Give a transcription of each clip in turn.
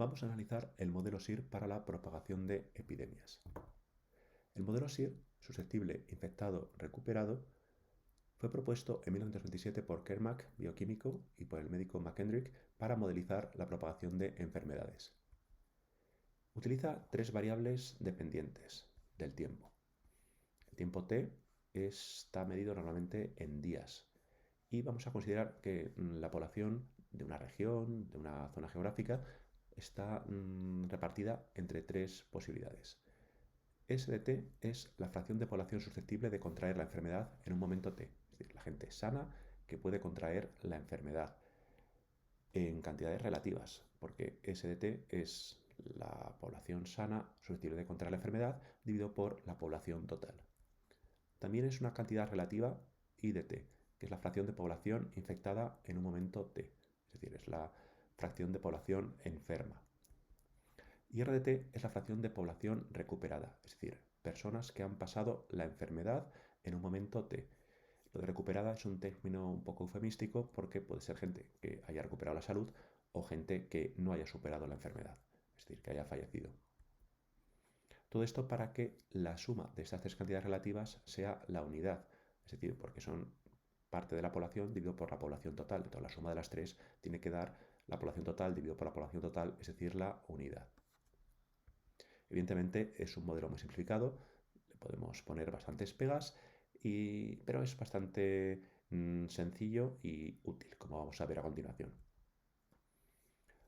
Vamos a analizar el modelo SIR para la propagación de epidemias. El modelo SIR, susceptible, infectado, recuperado, fue propuesto en 1927 por Kermack, bioquímico, y por el médico McKendrick para modelizar la propagación de enfermedades. Utiliza tres variables dependientes del tiempo. El tiempo t está medido normalmente en días y vamos a considerar que la población de una región, de una zona geográfica, está repartida entre tres posibilidades. S de t es la fracción de población susceptible de contraer la enfermedad en un momento t, es decir, la gente sana que puede contraer la enfermedad en cantidades relativas, porque S de t es la población sana susceptible de contraer la enfermedad dividido por la población total. También es una cantidad relativa I de t, que es la fracción de población infectada en un momento t, es decir, es la fracción de población enferma. Y R de t es la fracción de población recuperada, es decir, personas que han pasado la enfermedad en un momento t. Lo de recuperada es un término un poco eufemístico porque puede ser gente que haya recuperado la salud o gente que no haya superado la enfermedad, es decir, que haya fallecido. Todo esto para que la suma de estas tres cantidades relativas sea la unidad, es decir, porque son parte de la población dividido por la población total. Entonces la suma de las tres tiene que dar la población total dividido por la población total, es decir, la unidad. Evidentemente es un modelo muy simplificado, le podemos poner bastantes pegas, pero es bastante sencillo y útil, como vamos a ver a continuación.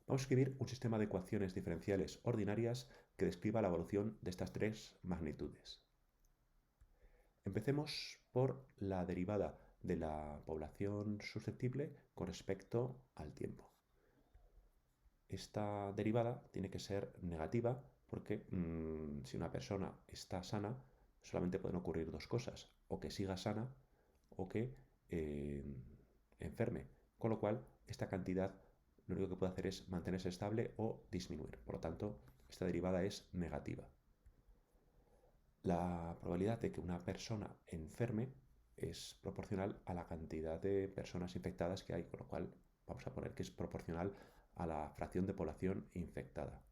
Vamos a escribir un sistema de ecuaciones diferenciales ordinarias que describa la evolución de estas tres magnitudes. Empecemos por la derivada de la población susceptible con respecto al tiempo. Esta derivada tiene que ser negativa porque si una persona está sana, solamente pueden ocurrir dos cosas, o que siga sana o que enferme, con lo cual esta cantidad lo único que puede hacer es mantenerse estable o disminuir. Por lo tanto, esta derivada es negativa. La probabilidad de que una persona enferme es proporcional a la cantidad de personas infectadas que hay, con lo cual vamos a poner que es proporcional a la fracción de población infectada.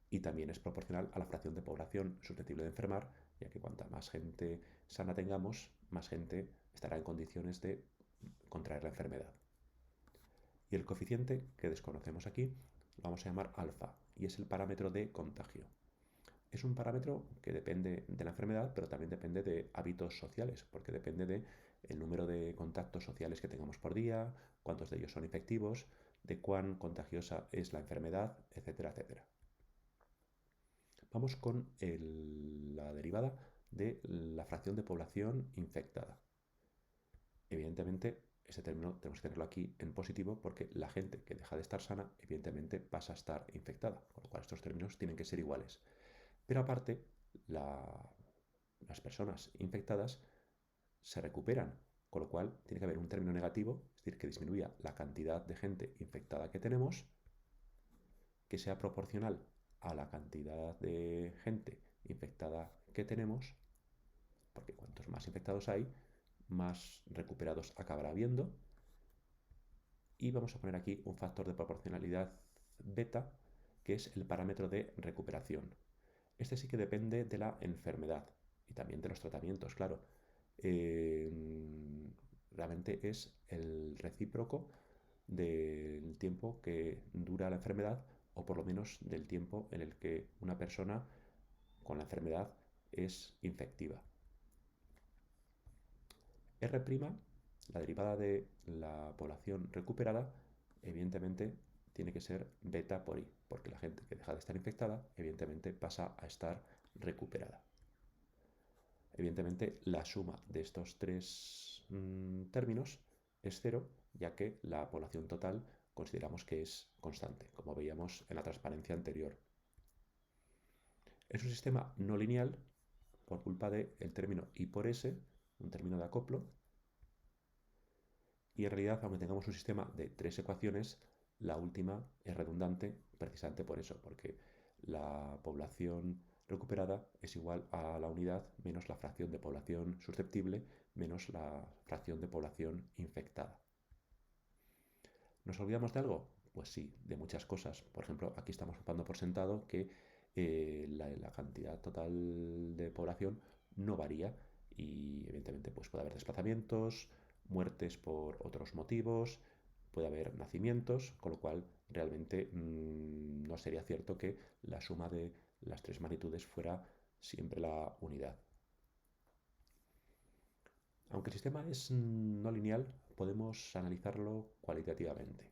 Y también es proporcional a la fracción de población susceptible de enfermar, ya que cuanta más gente sana tengamos, más gente estará en condiciones de contraer la enfermedad. Y el coeficiente que desconocemos aquí lo vamos a llamar alfa, y es el parámetro de contagio. Es un parámetro que depende de la enfermedad, pero también depende de hábitos sociales, porque depende del número de contactos sociales que tengamos por día, cuántos de ellos son infectivos, de cuán contagiosa es la enfermedad, etcétera, etcétera. Vamos con la derivada de la fracción de población infectada. Evidentemente, este término tenemos que tenerlo aquí en positivo porque la gente que deja de estar sana, evidentemente pasa a estar infectada, con lo cual estos términos tienen que ser iguales. Pero aparte, las personas infectadas se recuperan, con lo cual tiene que haber un término negativo, es decir, que disminuya la cantidad de gente infectada que tenemos, que sea proporcional a la cantidad de gente infectada que tenemos, porque cuantos más infectados hay, más recuperados acabará habiendo. Y vamos a poner aquí un factor de proporcionalidad beta, que es el parámetro de recuperación. Este sí que depende de la enfermedad y también de los tratamientos, claro. Realmente es el recíproco del tiempo que dura la enfermedad o por lo menos del tiempo en el que una persona con la enfermedad es infectiva. R', la derivada de la población recuperada, evidentemente tiene que ser beta por I, porque la gente que deja de estar infectada, evidentemente pasa a estar recuperada. Evidentemente, la suma de estos tres términos es cero, ya que la población total consideramos que es constante, como veíamos en la transparencia anterior. Es un sistema no lineal por culpa del término I por S, un término de acoplo, y en realidad, aunque tengamos un sistema de tres ecuaciones, la última es redundante precisamente por eso, porque la población recuperada es igual a la unidad menos la fracción de población susceptible menos la fracción de población infectada. ¿Nos olvidamos de algo? Pues sí, de muchas cosas. Por ejemplo, aquí estamos dando por sentado que la cantidad total de población no varía y evidentemente pues puede haber desplazamientos, muertes por otros motivos, puede haber nacimientos, con lo cual realmente no sería cierto que la suma de las tres magnitudes fuera siempre la unidad. Aunque el sistema es no lineal, podemos analizarlo cualitativamente.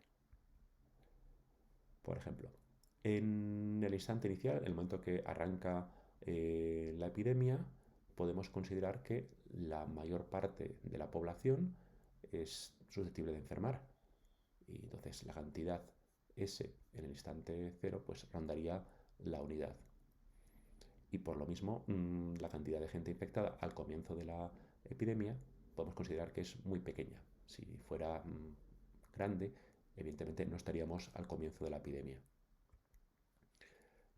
Por ejemplo, en el instante inicial, el momento que arranca la epidemia, podemos considerar que la mayor parte de la población es susceptible de enfermar. Y entonces la cantidad S en el instante cero pues rondaría la unidad. Y por lo mismo, la cantidad de gente infectada al comienzo de la epidemia podemos considerar que es muy pequeña. Si fuera grande, evidentemente no estaríamos al comienzo de la epidemia.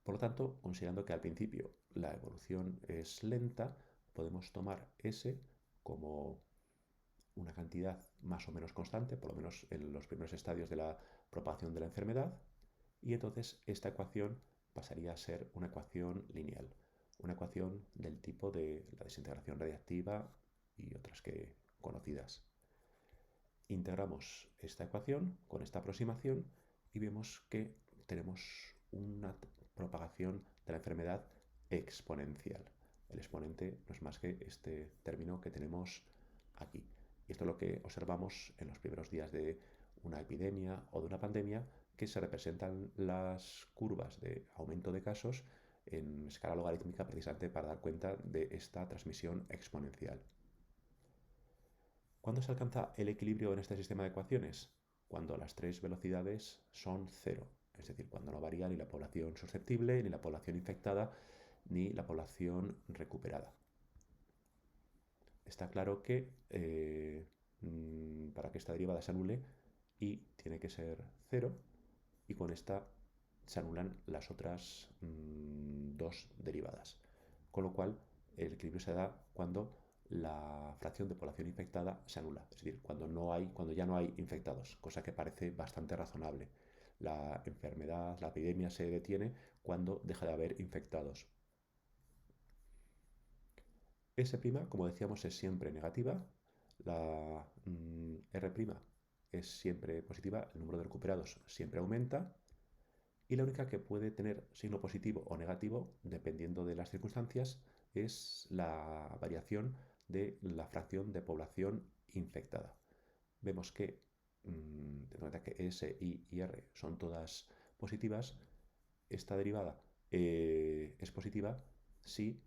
Por lo tanto, considerando que al principio la evolución es lenta, podemos tomar S como una cantidad más o menos constante, por lo menos en los primeros estadios de la propagación de la enfermedad, y entonces esta ecuación pasaría a ser una ecuación lineal, una ecuación del tipo de la desintegración radiactiva y otras que conocidas. Integramos esta ecuación con esta aproximación y vemos que tenemos una propagación de la enfermedad exponencial. El exponente no es más que este término que tenemos aquí. Y esto es lo que observamos en los primeros días de una epidemia o de una pandemia, que se representan las curvas de aumento de casos en escala logarítmica precisamente para dar cuenta de esta transmisión exponencial. ¿Cuándo se alcanza el equilibrio en este sistema de ecuaciones? Cuando las tres velocidades son cero, es decir, cuando no varía ni la población susceptible, ni la población infectada, ni la población recuperada. Está claro que para que esta derivada se anule, y tiene que ser cero, y con esta se anulan las otras dos derivadas. Con lo cual, el equilibrio se da cuando la fracción de población infectada se anula, es decir, cuando ya no hay infectados, cosa que parece bastante razonable. La enfermedad, la epidemia se detiene cuando deja de haber infectados. S', como decíamos, es siempre negativa, la R' es siempre positiva, el número de recuperados siempre aumenta, y la única que puede tener signo positivo o negativo, dependiendo de las circunstancias, es la variación de la fracción de población infectada. Vemos que, de manera que S, I y R son todas positivas, esta derivada es positiva si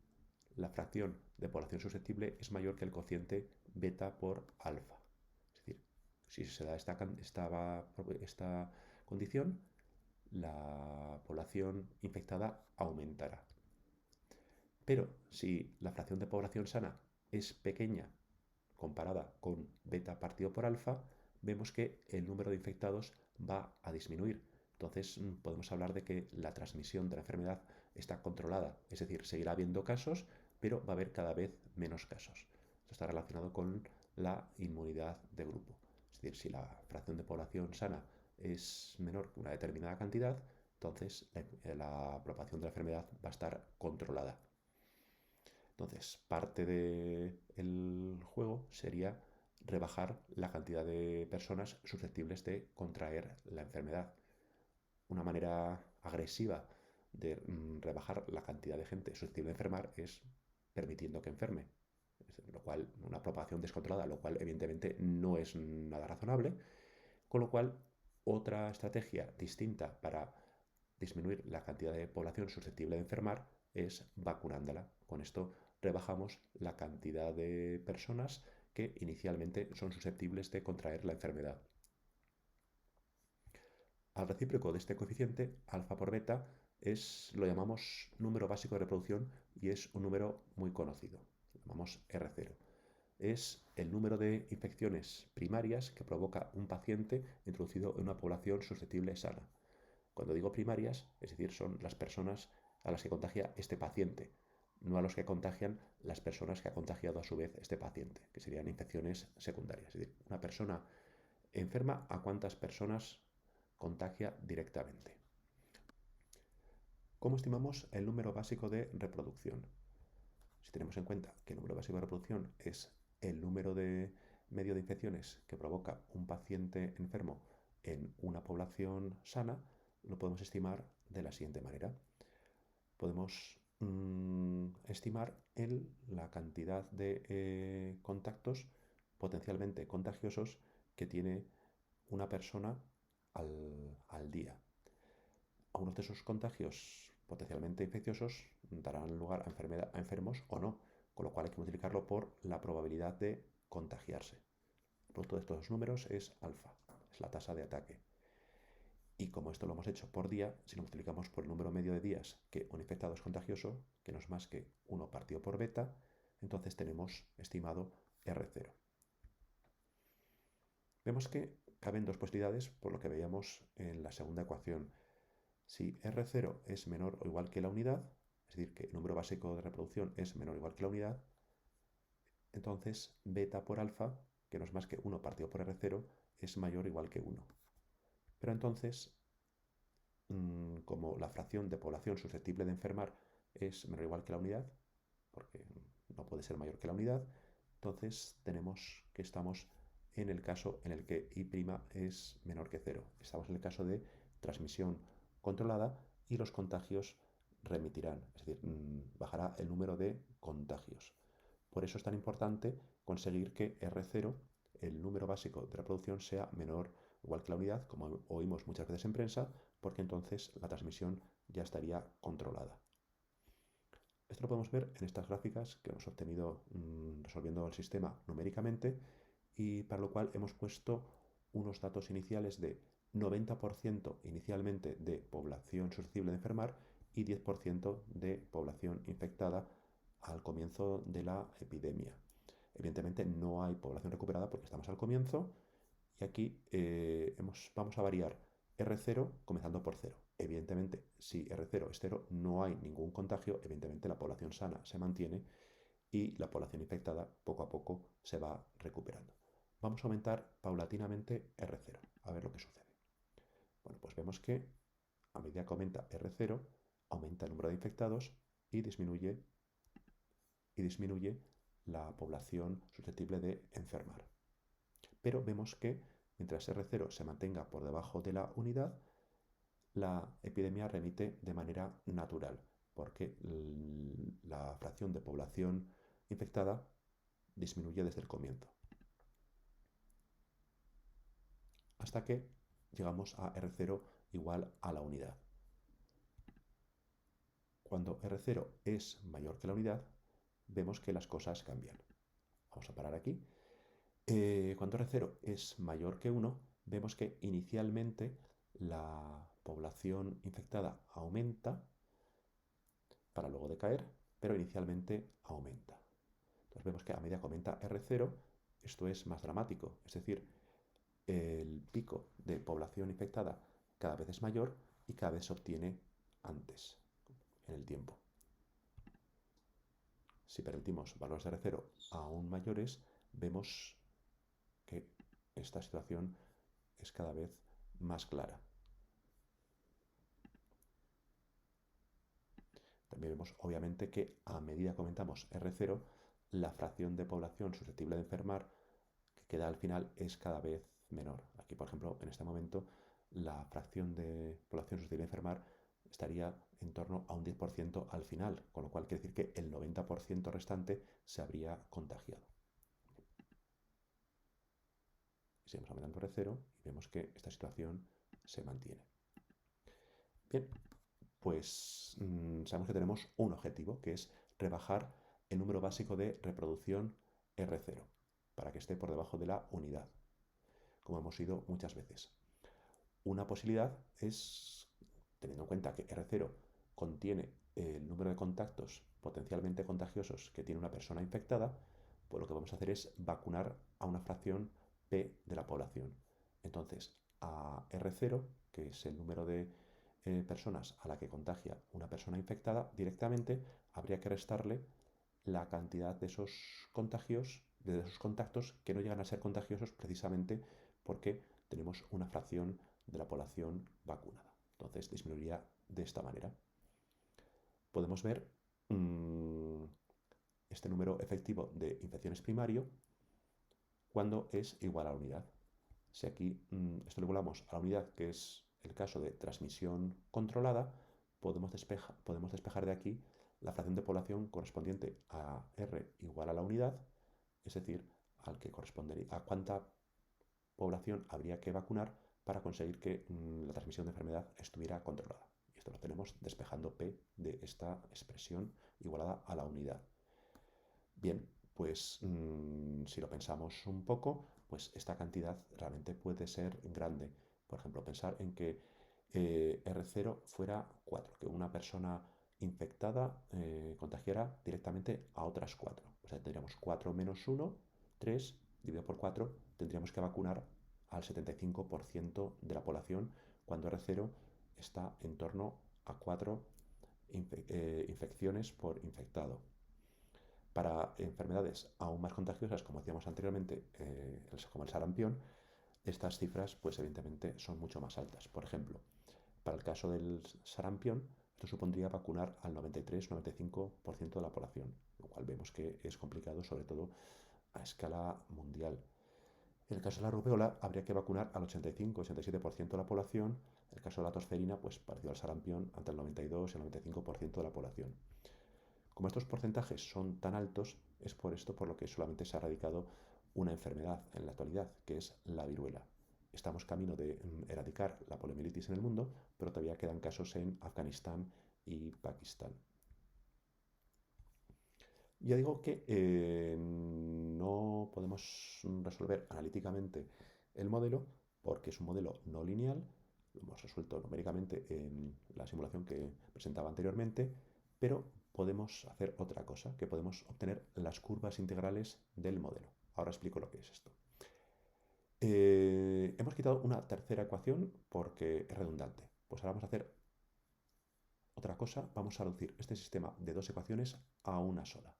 la fracción de población susceptible es mayor que el cociente beta por alfa. Es decir, si se da esta condición, la población infectada aumentará. Pero si la fracción de población sana es pequeña comparada con beta partido por alfa, vemos que el número de infectados va a disminuir. Entonces podemos hablar de que la transmisión de la enfermedad está controlada, es decir, seguirá habiendo casos, pero va a haber cada vez menos casos. Esto está relacionado con la inmunidad de grupo. Es decir, si la fracción de población sana es menor que una determinada cantidad, entonces la propagación de la enfermedad va a estar controlada. Entonces, parte del juego sería rebajar la cantidad de personas susceptibles de contraer la enfermedad. Una manera agresiva de rebajar la cantidad de gente susceptible de enfermar es permitiendo que enferme, lo cual, una propagación descontrolada, lo cual evidentemente no es nada razonable, con lo cual otra estrategia distinta para disminuir la cantidad de población susceptible de enfermar es vacunándola. Con esto rebajamos la cantidad de personas que inicialmente son susceptibles de contraer la enfermedad. Al recíproco de este coeficiente, alfa por beta, lo llamamos número básico de reproducción y es un número muy conocido. Lo llamamos R0. Es el número de infecciones primarias que provoca un paciente introducido en una población susceptible sana. Cuando digo primarias, es decir, son las personas a las que contagia este paciente, no a los que contagian las personas que ha contagiado a su vez este paciente, que serían infecciones secundarias. Es decir, una persona enferma, ¿a cuántas personas contagia directamente. ¿Cómo estimamos el número básico de reproducción? Si tenemos en cuenta que el número básico de reproducción es el número medio de infecciones que provoca un paciente enfermo en una población sana, lo podemos estimar de la siguiente manera. Podemos estimar la cantidad de contactos potencialmente contagiosos que tiene una persona al día. Algunos de esos contagios potencialmente infecciosos darán lugar a enfermos o no, con lo cual hay que multiplicarlo por la probabilidad de contagiarse. El producto de estos números es alfa, es la tasa de ataque. Y como esto lo hemos hecho por día, si lo multiplicamos por el número medio de días que un infectado es contagioso, que no es más que 1 partido por beta, entonces tenemos estimado R0. Vemos que caben dos posibilidades por lo que veíamos en la segunda ecuación. Si R0 es menor o igual que la unidad, es decir, que el número básico de reproducción es menor o igual que la unidad, entonces beta por alfa, que no es más que 1 partido por R0, es mayor o igual que 1. Pero entonces, como la fracción de población susceptible de enfermar es menor o igual que la unidad, porque no puede ser mayor que la unidad, entonces tenemos que estamos en el caso en el que I' es menor que 0. Estamos en el caso de transmisión controlada y los contagios remitirán, es decir, bajará el número de contagios. Por eso es tan importante conseguir que R0, el número básico de reproducción, sea menor o igual que la unidad, como oímos muchas veces en prensa, porque entonces la transmisión ya estaría controlada. Esto lo podemos ver en estas gráficas que hemos obtenido resolviendo el sistema numéricamente y para lo cual hemos puesto unos datos iniciales de 90% inicialmente de población susceptible de enfermar y 10% de población infectada al comienzo de la epidemia. Evidentemente no hay población recuperada porque estamos al comienzo y aquí vamos a variar R0 comenzando por 0. Evidentemente, si R0 es 0, no hay ningún contagio, evidentemente la población sana se mantiene y la población infectada poco a poco se va recuperando. Vamos a aumentar paulatinamente R0, a ver lo que sucede. Bueno, pues vemos que a medida que aumenta R0, aumenta el número de infectados y disminuye la población susceptible de enfermar. Pero vemos que mientras R0 se mantenga por debajo de la unidad, la epidemia remite de manera natural, porque la fracción de población infectada disminuye desde el comienzo. Hasta que llegamos a R0 igual a la unidad. Cuando R0 es mayor que la unidad, vemos que las cosas cambian. Vamos a parar aquí. Cuando R0 es mayor que 1, vemos que inicialmente la población infectada aumenta para luego decaer, pero inicialmente aumenta. Entonces vemos que a medida que aumenta R0, esto es más dramático, es decir, el pico de población infectada cada vez es mayor y cada vez se obtiene antes en el tiempo. Si permitimos valores de R0 aún mayores, vemos que esta situación es cada vez más clara. También vemos, obviamente, que a medida que aumentamos R0, la fracción de población susceptible de enfermar que queda al final es cada vez menor. Aquí, por ejemplo, en este momento, la fracción de población susceptible de enfermar estaría en torno a un 10% al final, con lo cual quiere decir que el 90% restante se habría contagiado. Seguimos aumentando R0 y vemos que esta situación se mantiene. Bien, pues sabemos que tenemos un objetivo, que es rebajar el número básico de reproducción R0, para que esté por debajo de la unidad, como hemos ido muchas veces. Una posibilidad es, teniendo en cuenta que R0 contiene el número de contactos potencialmente contagiosos que tiene una persona infectada, pues lo que vamos a hacer es vacunar a una fracción P de la población. Entonces, a R0, que es el número de personas a la que contagia una persona infectada directamente, habría que restarle la cantidad de esos contagios, de esos contactos que no llegan a ser contagiosos precisamente porque tenemos una fracción de la población vacunada. Entonces disminuiría de esta manera. Podemos ver este número efectivo de infecciones primario cuando es igual a la unidad. Si aquí esto lo igualamos a la unidad, que es el caso de transmisión controlada, podemos despejar de aquí la fracción de población correspondiente a R igual a la unidad, es decir, al que correspondería a cuánta población habría que vacunar para conseguir que la transmisión de enfermedad estuviera controlada. Y esto lo tenemos despejando P de esta expresión igualada a la unidad. Bien, pues si lo pensamos un poco, pues esta cantidad realmente puede ser grande. Por ejemplo, pensar en que R0 fuera 4, que una persona infectada contagiara directamente a otras 4. O sea, tendríamos 4 menos 1, 3, dividido por 4, tendríamos que vacunar al 75% de la población cuando R0 está en torno a 4 infecciones por infectado. Para enfermedades aún más contagiosas, como decíamos anteriormente, como el sarampión, estas cifras, pues evidentemente, son mucho más altas. Por ejemplo, para el caso del sarampión, esto supondría vacunar al 93-95% de la población, lo cual vemos que es complicado, sobre todo a escala mundial. En el caso de la rubéola, habría que vacunar al 85-87% de la población. En el caso de la tosferina, pues parecido al sarampión, entre el 92 y el 95% de la población. Como estos porcentajes son tan altos, es por esto por lo que solamente se ha erradicado una enfermedad en la actualidad, que es la viruela. Estamos camino de erradicar la poliomielitis en el mundo, pero todavía quedan casos en Afganistán y Pakistán. Ya digo que no podemos resolver analíticamente el modelo porque es un modelo no lineal, lo hemos resuelto numéricamente en la simulación que presentaba anteriormente, pero podemos hacer otra cosa, que podemos obtener las curvas integrales del modelo. Ahora explico lo que es esto. Hemos quitado una tercera ecuación porque es redundante. Pues ahora vamos a hacer otra cosa, vamos a reducir este sistema de dos ecuaciones a una sola.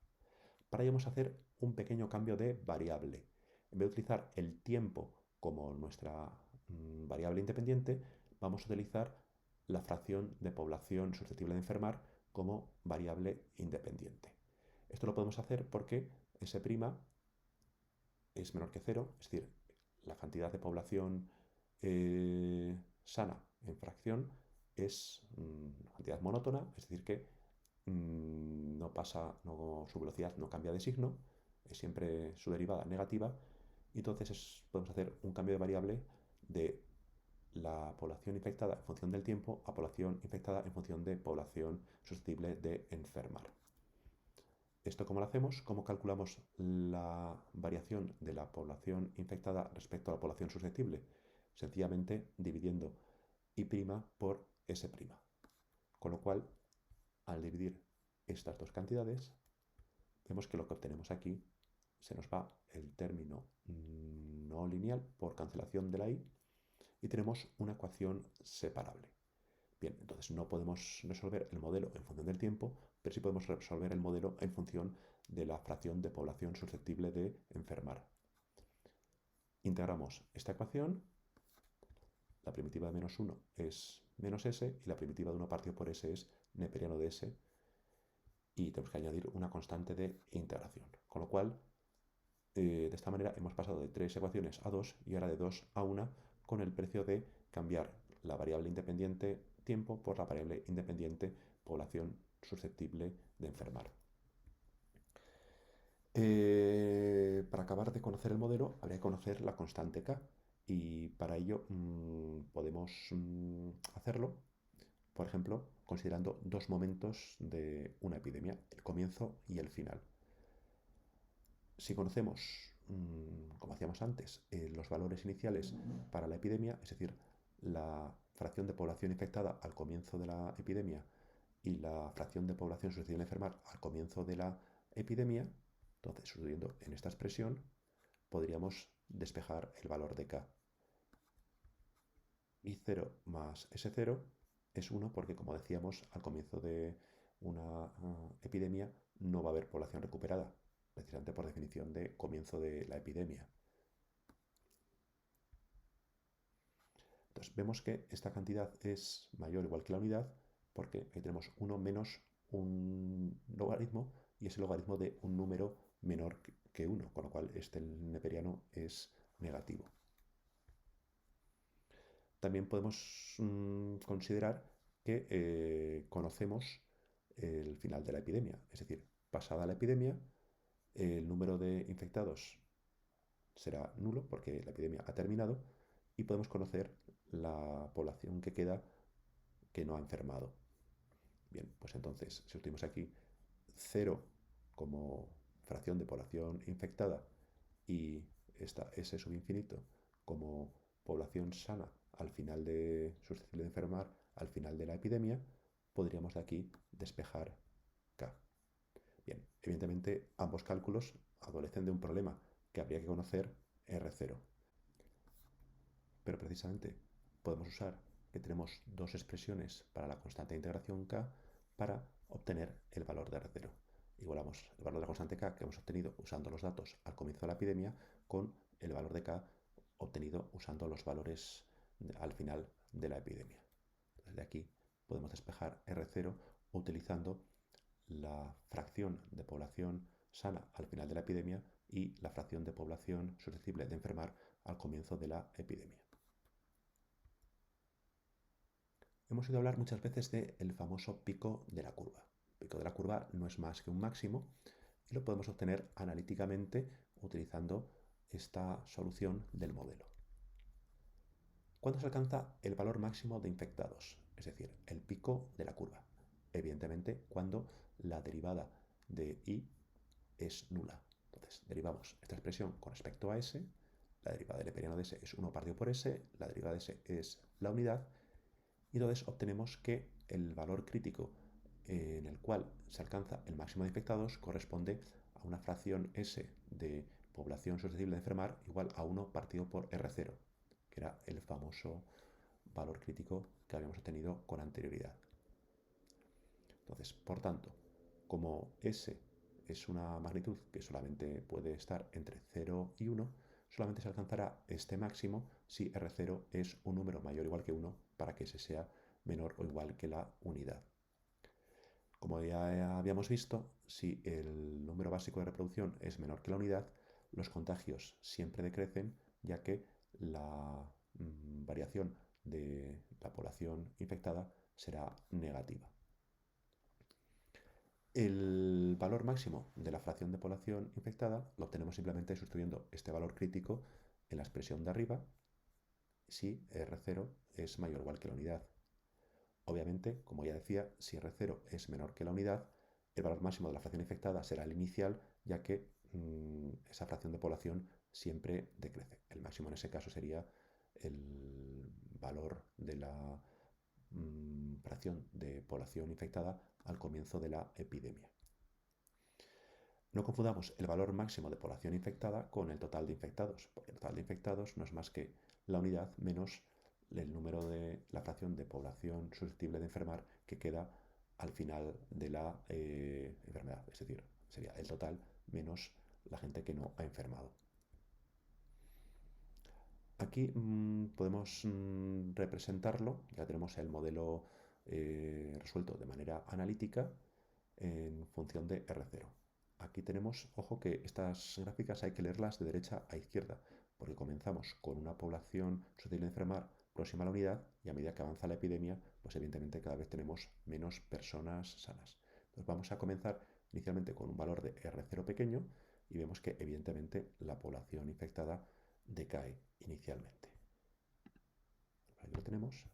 Para ello vamos a hacer un pequeño cambio de variable. En vez de utilizar el tiempo como nuestra variable independiente, vamos a utilizar la fracción de población susceptible de enfermar como variable independiente. Esto lo podemos hacer porque S' es menor que 0, es decir, la cantidad de población sana en fracción es una cantidad monótona, es decir, que su velocidad no cambia de signo, es siempre su derivada negativa, y entonces podemos hacer un cambio de variable de la población infectada en función del tiempo a población infectada en función de población susceptible de enfermar. ¿Esto cómo lo hacemos? ¿Cómo calculamos la variación de la población infectada respecto a la población susceptible? Sencillamente dividiendo I' por S'. Con lo cual, al dividir estas dos cantidades, vemos que lo que obtenemos aquí se nos va el término no lineal por cancelación de la I y tenemos una ecuación separable. Bien, entonces no podemos resolver el modelo en función del tiempo, pero sí podemos resolver el modelo en función de la fracción de población susceptible de enfermar. Integramos esta ecuación, la primitiva de menos 1 es menos s y la primitiva de 1 partido por s es neperiano de s, y tenemos que añadir una constante de integración. Con lo cual, de esta manera hemos pasado de 3 ecuaciones a 2 y ahora de 2 a 1 con el precio de cambiar la variable independiente tiempo por la variable independiente población susceptible de enfermar. Para acabar de conocer el modelo, habría que conocer la constante K, y para ello podemos hacerlo, por ejemplo, considerando dos momentos de una epidemia, el comienzo y el final. Si conocemos, como hacíamos antes, los valores iniciales para la epidemia, es decir, la fracción de población infectada al comienzo de la epidemia y la fracción de población susceptible de enfermar al comienzo de la epidemia, entonces, sustituyendo en esta expresión, podríamos despejar el valor de K. I0 más S0 es 1 porque, como decíamos, al comienzo de una epidemia no va a haber población recuperada, precisamente por definición de comienzo de la epidemia. Entonces vemos que esta cantidad es mayor o igual que la unidad porque ahí tenemos 1 menos un logaritmo y es el logaritmo de un número menor que 1, con lo cual este neperiano es negativo. También podemos considerar que conocemos el final de la epidemia, es decir, pasada la epidemia, el número de infectados será nulo porque la epidemia ha terminado y podemos conocer la población que queda que no ha enfermado. Bien, pues entonces, si obtenemos aquí 0 como fracción de población infectada y esta S subinfinito como población sana al final de susceptible de enfermar, al final de la epidemia, podríamos de aquí despejar K. Bien, evidentemente ambos cálculos adolecen de un problema que habría que conocer R0. Pero precisamente podemos usar que tenemos dos expresiones para la constante de integración K para obtener el valor de R0. Igualamos el valor de la constante K que hemos obtenido usando los datos al comienzo de la epidemia con el valor de K obtenido usando los valores al final de la epidemia. Desde aquí podemos despejar R0 utilizando la fracción de población sana al final de la epidemia y la fracción de población susceptible de enfermar al comienzo de la epidemia. Hemos oído hablar muchas veces del famoso pico de la curva. El pico de la curva no es más que un máximo y lo podemos obtener analíticamente utilizando esta solución del modelo. ¿Cuándo se alcanza el valor máximo de infectados? Es decir, el pico de la curva. Evidentemente, cuando la derivada de i es nula. Entonces, derivamos esta expresión con respecto a s. La derivada del neperiano de s es 1 partido por s. La derivada de s es la unidad. Y entonces obtenemos que el valor crítico en el cual se alcanza el máximo de infectados corresponde a una fracción S de población susceptible de enfermar igual a 1 partido por R0, que era el famoso valor crítico que habíamos obtenido con anterioridad. Entonces, por tanto, como S es una magnitud que solamente puede estar entre 0 y 1, solamente se alcanzará este máximo si R0 es un número mayor o igual que 1 para que S sea menor o igual que la unidad. Como ya habíamos visto, si el número básico de reproducción es menor que la unidad, los contagios siempre decrecen, ya que la variación de la población infectada será negativa. El valor máximo de la fracción de población infectada lo obtenemos simplemente sustituyendo este valor crítico en la expresión de arriba si R0 es mayor o igual que la unidad. Obviamente, como ya decía, si R0 es menor que la unidad, el valor máximo de la fracción infectada será el inicial, ya que esa fracción de población siempre decrece. El máximo en ese caso sería el valor de la fracción de población infectada al comienzo de la epidemia. No confundamos el valor máximo de población infectada con el total de infectados, porque el total de infectados no es más que la unidad menos el número de la fracción de población susceptible de enfermar que queda al final de la enfermedad. Es decir, sería el total menos la gente que no ha enfermado. Aquí podemos representarlo, ya tenemos el modelo resuelto de manera analítica en función de R0. Aquí tenemos, ojo que estas gráficas hay que leerlas de derecha a izquierda, porque comenzamos con una población susceptible de enfermar próxima a la unidad y a medida que avanza la epidemia, pues evidentemente cada vez tenemos menos personas sanas. Entonces vamos a comenzar inicialmente con un valor de R0 pequeño y vemos que evidentemente la población infectada decae inicialmente. Aquí lo tenemos.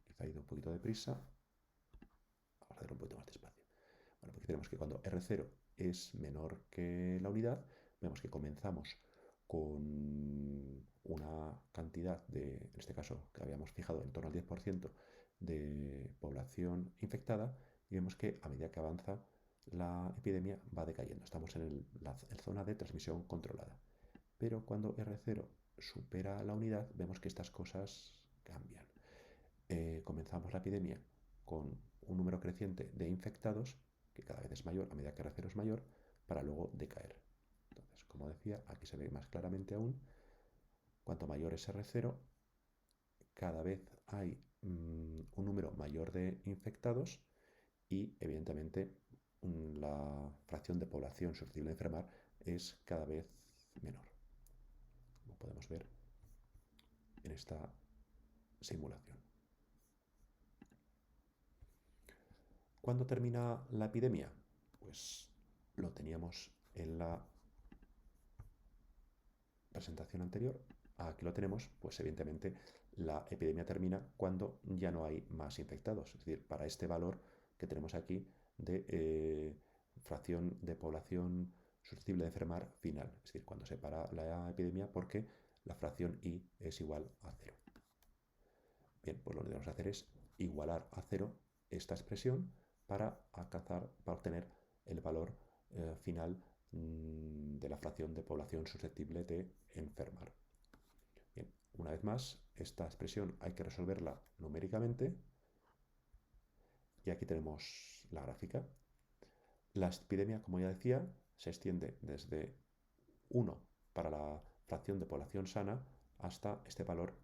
Quizá ha ido un poquito deprisa. Vamos a hacer un poquito más despacio. Bueno, porque tenemos que cuando R0 es menor que la unidad, vemos que comenzamos con una cantidad de, en este caso, que habíamos fijado en torno al 10% de población infectada y vemos que a medida que avanza la epidemia va decayendo. Estamos en la zona de transmisión controlada. Pero cuando R0 supera la unidad, vemos que estas cosas cambian. Comenzamos la epidemia con un número creciente de infectados, que cada vez es mayor a medida que R0 es mayor, para luego decaer. Entonces, como decía, aquí se ve más claramente aún, cuanto mayor es R0, cada vez hay un número mayor de infectados y, evidentemente, la fracción de población susceptible de enfermar es cada vez menor, como podemos ver en esta simulación. ¿Cuándo termina la epidemia? Pues lo teníamos en la presentación anterior. Aquí lo tenemos, pues evidentemente la epidemia termina cuando ya no hay más infectados. Es decir, para este valor que tenemos aquí de fracción de población susceptible de enfermar final. Es decir, cuando se para la epidemia porque la fracción I es igual a 0. Bien, pues lo que debemos hacer es igualar a 0 esta expresión para obtener el valor final de la fracción de población susceptible de enfermar. Bien, una vez más, esta expresión hay que resolverla numéricamente y aquí tenemos la gráfica. La epidemia, como ya decía, se extiende desde 1 para la fracción de población sana hasta este valor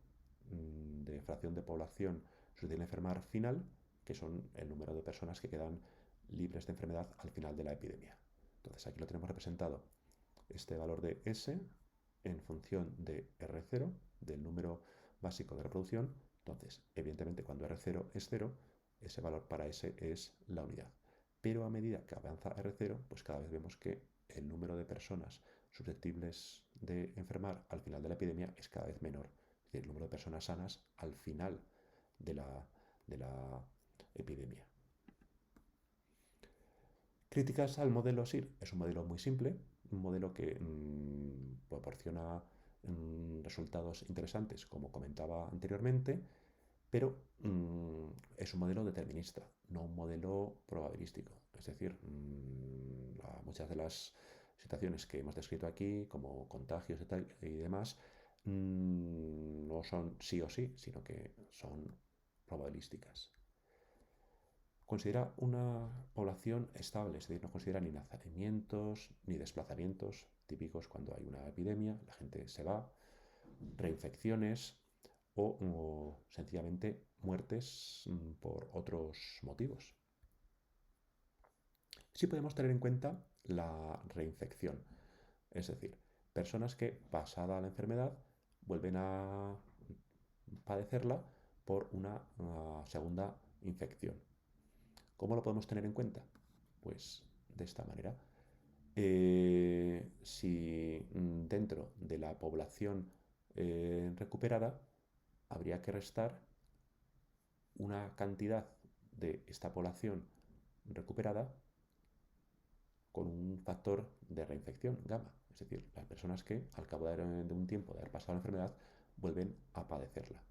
de fracción de población susceptible de enfermar final, que son el número de personas que quedan libres de enfermedad al final de la epidemia. Entonces aquí lo tenemos representado, este valor de S en función de R0, del número básico de reproducción. Entonces, evidentemente, cuando R0 es 0, ese valor para S es la unidad. Pero a medida que avanza R0, pues cada vez vemos que el número de personas susceptibles de enfermar al final de la epidemia es cada vez menor. Es decir, el número de personas sanas al final de la epidemia. Críticas al modelo SIR. Es un modelo muy simple, un modelo que proporciona resultados interesantes, como comentaba anteriormente, pero es un modelo determinista, no un modelo probabilístico. Es decir, muchas de las situaciones que hemos descrito aquí, como contagios y demás, no son sí o sí, sino que son probabilísticas. Considera una población estable, es decir, no considera ni nacimientos ni desplazamientos típicos cuando hay una epidemia, la gente se va, reinfecciones o sencillamente muertes por otros motivos. Sí podemos tener en cuenta la reinfección, es decir, personas que pasada la enfermedad vuelven a padecerla por una segunda infección. ¿Cómo lo podemos tener en cuenta? Pues de esta manera. Si dentro de la población recuperada habría que restar una cantidad de esta población recuperada con un factor de reinfección gamma. Es decir, las personas que al cabo de un tiempo de haber pasado la enfermedad vuelven a padecerla.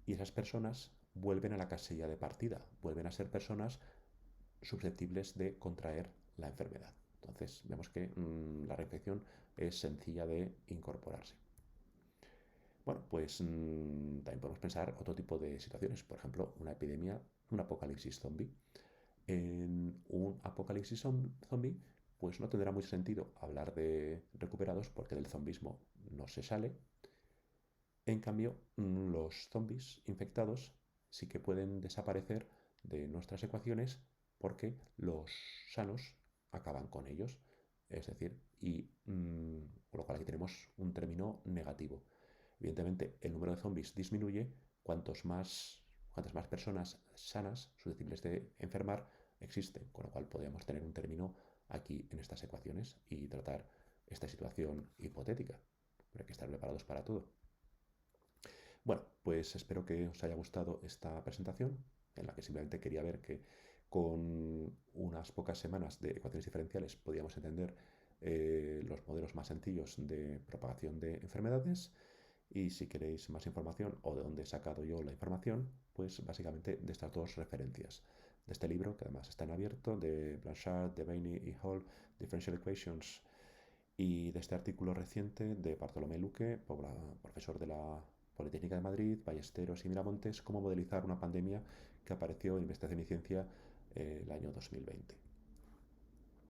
Y esas personas vuelven a la casilla de partida, vuelven a ser personas susceptibles de contraer la enfermedad. Entonces vemos que la reinfección es sencilla de incorporarse. Bueno, pues también podemos pensar otro tipo de situaciones, por ejemplo, una epidemia, un apocalipsis zombie. En un apocalipsis zombie, pues no tendrá mucho sentido hablar de recuperados porque del zombismo no se sale. En cambio, los zombies infectados sí que pueden desaparecer de nuestras ecuaciones porque los sanos acaban con ellos. Es decir, con lo cual aquí tenemos un término negativo. Evidentemente, el número de zombies disminuye cuantas más personas sanas, susceptibles de enfermar, existen, con lo cual podríamos tener un término aquí en estas ecuaciones y tratar esta situación hipotética. Pero hay que estar preparados para todo. Bueno, pues espero que os haya gustado esta presentación, en la que simplemente quería ver que con unas pocas semanas de ecuaciones diferenciales podíamos entender los modelos más sencillos de propagación de enfermedades. Y si queréis más información o de dónde he sacado yo la información, pues básicamente de estas dos referencias. De este libro, que además está en abierto, de Blanchard, Devaney y Hall, Differential Equations, y de este artículo reciente de Bartolomé Luque, profesor de la Politécnica de Madrid, Ballesteros y Miramontes, cómo modelizar una pandemia, que apareció en Investigación y Ciencia el año 2020.